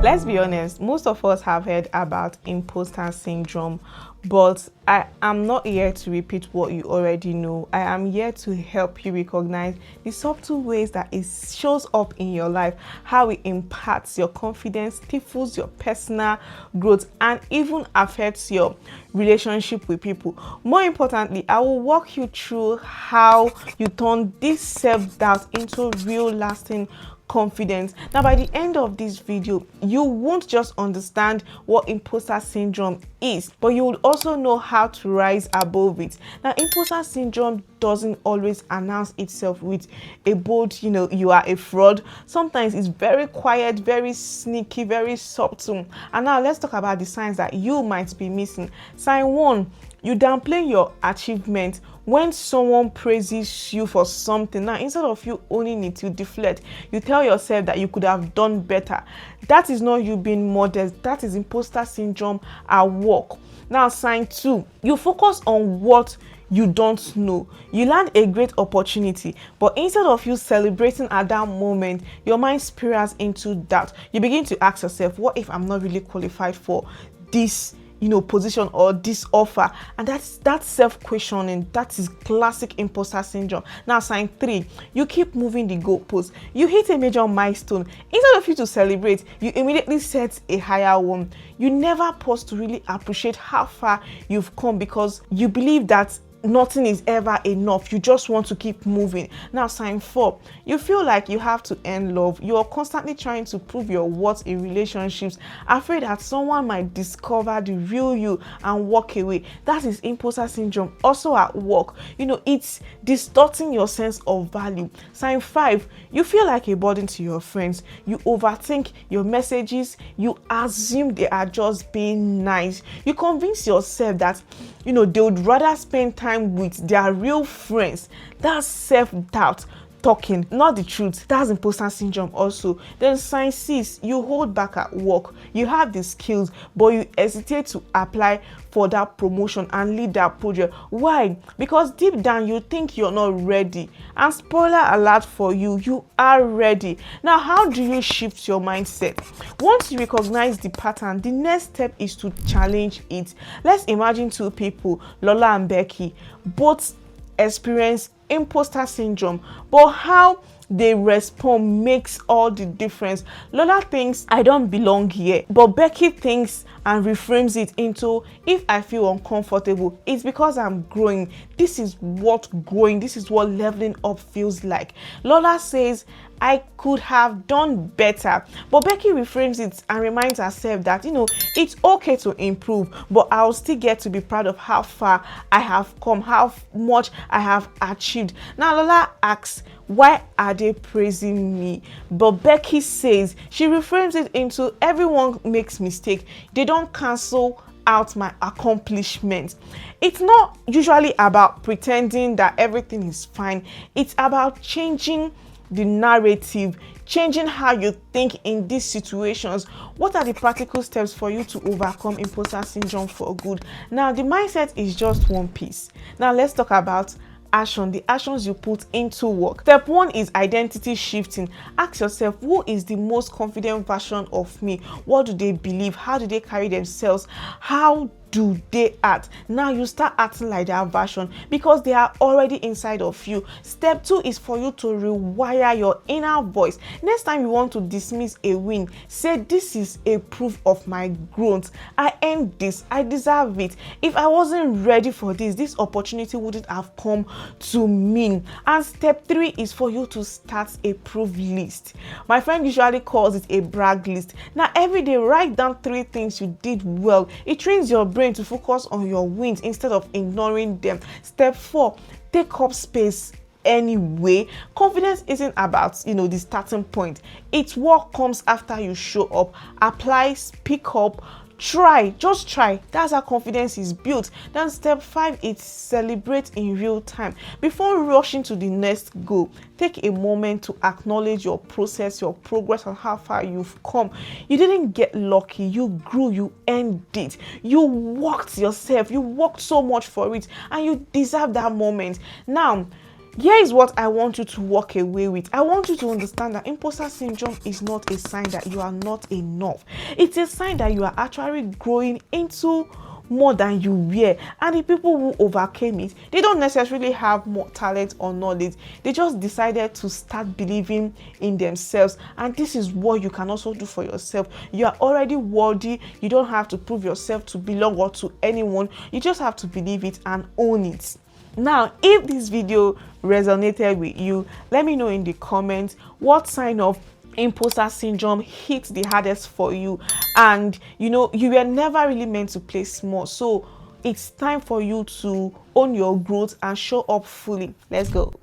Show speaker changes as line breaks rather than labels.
Let's be honest, most of us have heard about imposter syndrome, but I am not here to repeat what you already know. I am here to help you recognize the subtle ways that it shows up in your life, how it impacts your confidence, stifles your personal growth, and even affects your relationship with people. More importantly, I will walk you through how you turn this self-doubt into real lasting confidence. Now, by the end of this video, you won't just understand what imposter syndrome is, but you will also know how to rise above it. Now, imposter syndrome doesn't always announce itself with a bold, you are a fraud. Sometimes it's very quiet, very sneaky, very subtle. And now let's talk about the signs that you might be missing. Sign 1, you downplay your achievement. When someone praises you for something, now instead of you owning it, you deflect. You tell yourself that you could have done better. That is not you being modest. That is imposter syndrome at work. Now, sign 2, you focus on what you don't know. You land a great opportunity, but instead of you celebrating at that moment, your mind spirals into doubt. You begin to ask yourself, what if I'm not really qualified for this position or this offer? And that's self-questioning. That is classic imposter syndrome. Now, sign 3, you keep moving the goalpost. You hit a major milestone. Instead of you to celebrate, you immediately set a higher one. You never pause to really appreciate how far you've come because you believe that nothing is ever enough. You just want to keep moving. Now, sign 4, you feel like you have to earn love. You are constantly trying to prove your worth in relationships, afraid that someone might discover the real you and walk away. That is imposter syndrome. Also at work, it's distorting your sense of value. Sign 5, you feel like a burden to your friends. You overthink your messages. You assume they are just being nice. You convince yourself that they would rather spend time with their real friends. That's self-doubt talking, not the truth. That's imposter syndrome also. Then sign 6, you hold back at work. You have the skills, but you hesitate to apply for that promotion and lead that project. Why? Because deep down you think you're not ready. And spoiler alert for you, you are ready. Now, how do you shift your mindset? Once you recognize the pattern, the next step is to challenge it. Let's imagine 2 people, Lola and Becky, both experience imposter syndrome, but how they respond makes all the difference. Lola thinks, I don't belong here, but Becky thinks and reframes it into, if I feel uncomfortable, it's because I'm growing. This is what leveling up feels like. Lola says, I could have done better, but Becky reframes it and reminds herself that it's okay to improve, but I'll still get to be proud of how far I have come, how much I have achieved. Now, Lola asks, why are they praising me? But Becky says, she reframes it into, everyone makes mistakes. They don't cancel out my accomplishments. It's not usually about pretending that everything is fine. It's about changing the narrative, changing how you think in these situations. What are the practical steps for you to overcome imposter syndrome for good? Now, the mindset is just one piece. Now, let's talk about action, the actions you put into work. Step 1 is identity shifting. Ask yourself, who is the most confident version of me? What do they believe? How do they carry themselves? How do they act? Now you start acting like that version because they are already inside of you. Step 2 is for you to rewire your inner voice. Next time you want to dismiss a win, say, this is a proof of my growth. I earned this. I deserve it. If I wasn't ready for this opportunity wouldn't have come to me. And step 3 is for you to start a proof list. My friend usually calls it a brag list. Now, every day write down 3 things you did well. It trains your brain to focus on your wins instead of ignoring them. Step 4, take up space anyway. Confidence isn't about the starting point. It's what comes after you show up. Apply, speak up, just try. That's how confidence is built. Then step 5 is celebrate in real time. Before rushing to the next goal, take a moment to acknowledge your process, your progress, and how far you've come. You didn't get lucky. You grew. You earned it. You worked yourself. You worked so much for it, and you deserve that moment. Now, Here is what I want you to walk away with. I want you to understand that imposter syndrome is not a sign that you are not enough. It's a sign that you are actually growing into more than you were. And the people who overcame it, they don't necessarily have more talent or knowledge. They just decided to start believing in themselves. And this is what you can also do for yourself. You are already worthy. You don't have to prove yourself to belong or to anyone. You just have to believe it and own it. Now, if this video resonated with you, let me know in the comments what sign of imposter syndrome hit the hardest for you. And you were never really meant to play small, so it's time for you to own your growth and show up fully. Let's go.